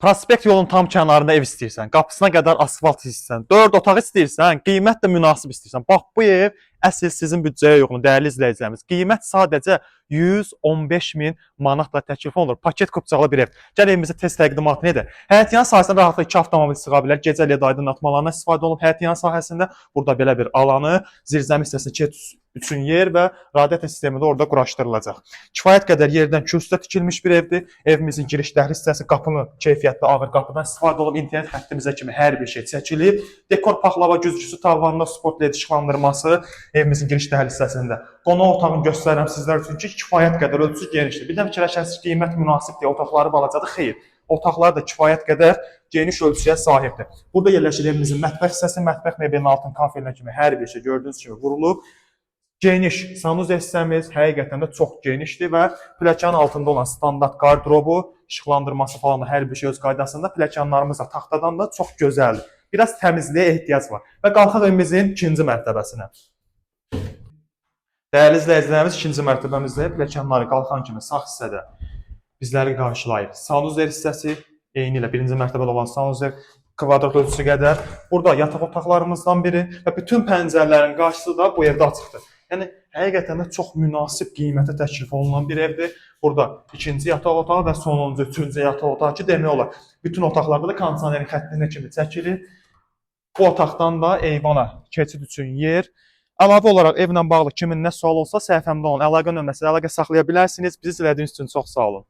Prospekt yolun tam kənarında ev istəyirsən, qapısına qədər asfalt istəyirsən, 4 otaq istəyirsən, qiymət də münasib istəyirsən. Bax bu ev əsl sizin büdcəyə uyğun, dəyərli izləyicilərimiz. Qiymət sadəcə 115 min manatla təklif olunur. Paket kupçalı bir ev. Gəl evimizə test təqdimatını edək. Həyətyan sahəsində rahatlıqla 2 avtomobil sığa bilər. Gecə LED aydınlatmalarına istifadə olunub. Həyətyan sahəsində burada belə bir alanı, zirzəmi hissəsində keçid üçün yer və radiator sistemi də orada quraşdırılacaq. Kifayət qədər yerdən kürsüdə tikilmiş bir evdir. Evimizin giriş dəhliz hissəsi qapını keyfiyyətli ağır qapıdan istifadə olunub. İnternet xəttimizə kimi hər bir şey çəkilib. Dekor paxlava güzgüsü tavanında sport LED işıqlandırması evimizin giriş dəhliz hissəsində. Qonaq otağını göstərirəm sizlər üçün ki, kifayət qədər ölçüsü genişdir. Bir də fikirləşərsiniz ki, qiymət münasib deyə otaqları balacadır. Xeyr. Otaqlar da kifayət qədər geniş ölçüyə sahibdir. Burada yerləşir evimizin mətbəx hissəsi, mətbəx mebelinin altın kafelinə kimi hər bir şey gördüyünüz kimi vurulub. Geniş sanuzə hissəmiz həqiqətən də çox genişdir və pləkanın altında olan standart qardırobu, işıqlandırması falan da hər bir şey öz qaydasında. Pləkanlarımız da taxtadan da çox gözəldir. Biraz təmizliyə ehtiyac var. Və qalxaq evimizin ikinci mərtəbəsinə. Dəyərli izləyicilərimiz, ikinci mərtəbəmizdə pləkanları qalxan kimi sağ hissədə bizləri qarşılayır. Sanuzer hissəsi eyni ilə birinci mərtəbədə olan sanuzer kvadrat ölçüsü qədər. Burada yataq otaqlarımızdan biri və bütün pəncərələrin qarşısı da bu evdə açıqdır. Yəni həqiqətən də çox münasib qiymətə təklif olunan bir evdir. Burada ikinci yataq otağı və sonuncu, üçüncü yataq otağı ki, demək olar. Bütün otaqlarda da kondisionerin xəttinə kimi çəkilir. Bu otaqdan da eyvana keçid üçün yer. Əlavə olaraq evlə bağlı kimin nə sual olsa səhifəmdə olan əlaqə nömrəsilə əlaqə saxlaya bilərsiniz. Bizi izlədiyiniz üçün çox sağ olun.